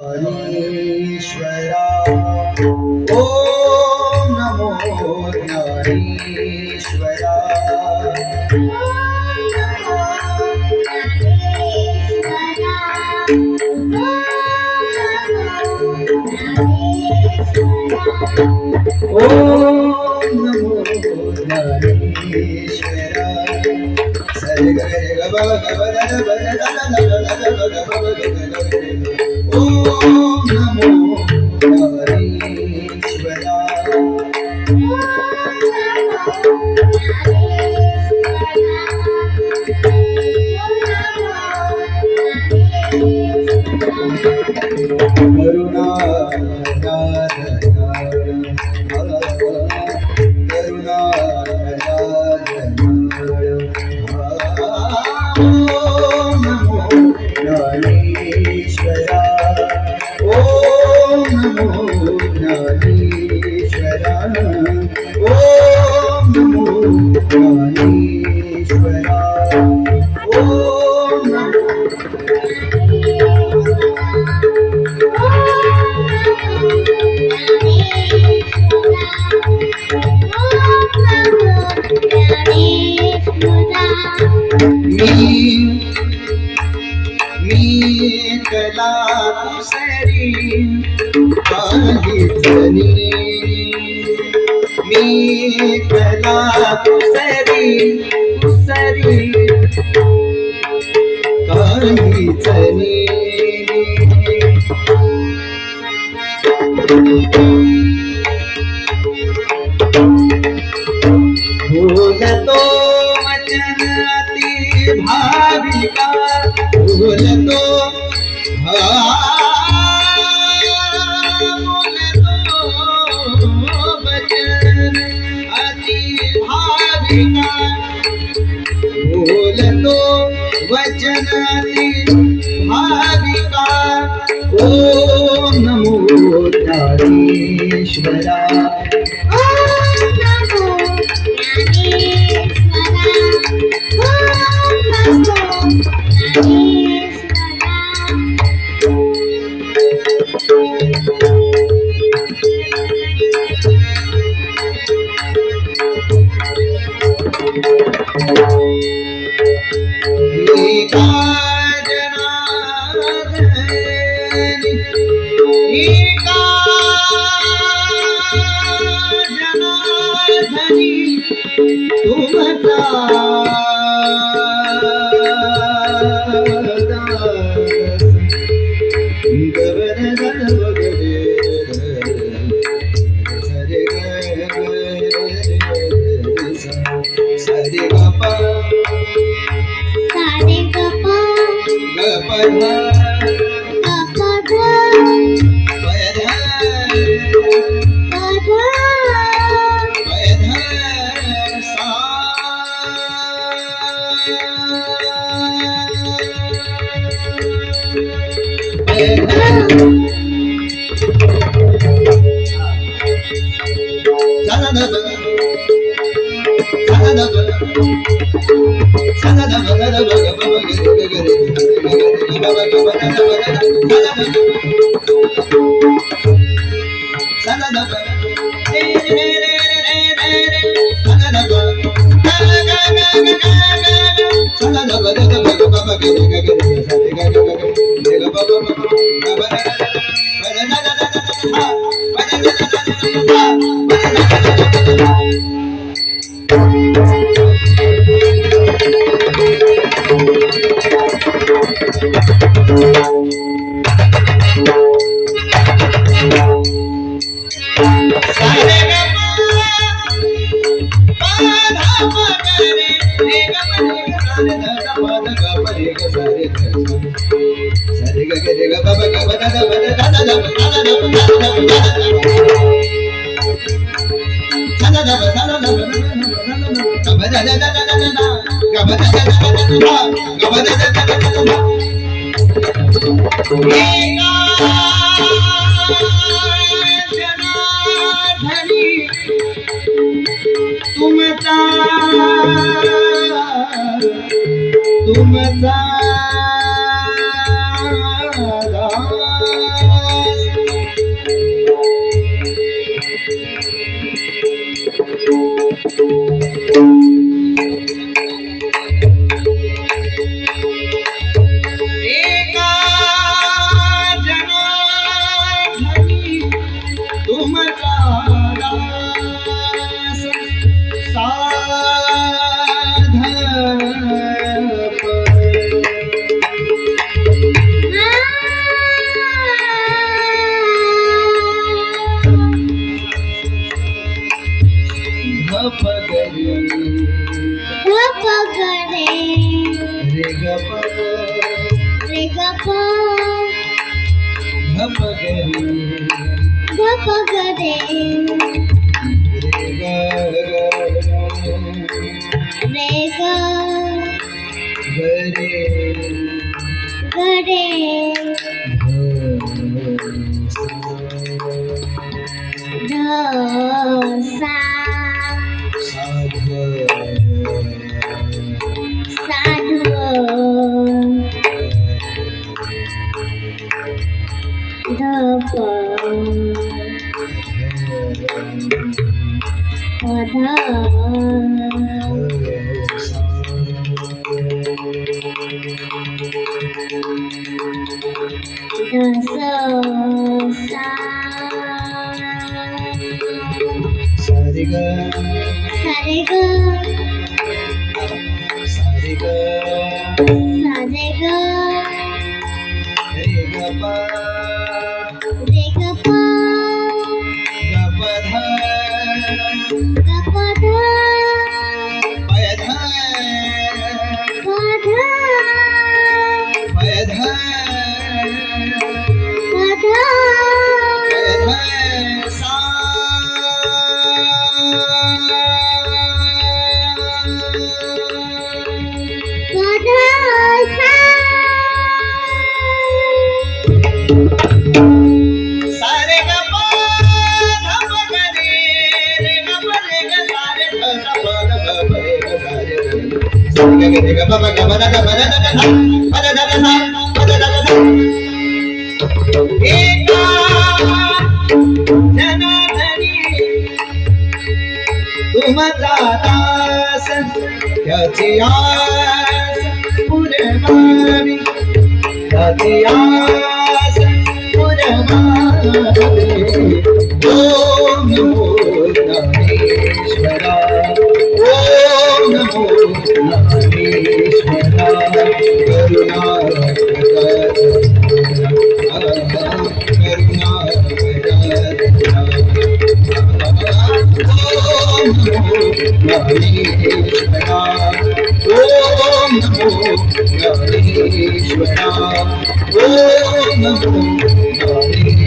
ज्ञानेश्वरा ओम नमो ज्ञानेश्वरा ओम नमो ज्ञानेश्वरा सरे ग रे ग ब ग ब द द ब द द द द द द द ओम नमो ज्ञानेश्वरा करुणा मी कला कुसरी काहीतरी मी कला कुसरी कुसरी काहीतरी बोलतो वचनाती भाविका बोलतो वचन अति भाविका बोलतो वचन अति भाविका ओम नमो ज्ञानेश्वरा तुमचा धप गरी धप गरे रे ग रे ग गरे गरे ध सा साधव धप पध दस सा सारे ग सारे ग सारे ग सारे ग रे ग प रे ग प ग प ध ग प ध प ध प ध प ध प ध सा प ध सा सारे ग प धप गरे रे ग प रे ग सारे ध ध प ध प प रे ग सारे ग सारे ग रे ग प प ग प ध ध प ध ध ध ध प ध ध ध सा प ध ध ध सा एका जनार्दनी तुमचा दास त्याची आस पुरवावी त्याची आस पुरवावी ओम नमो ज्ञानेश्वरा ओम नमो ज्ञानेश्वरा करुणा ज्ञानेश्वरा ओम नमो ज्ञानेश्वरा ओम नमो ज्ञानेश्वरा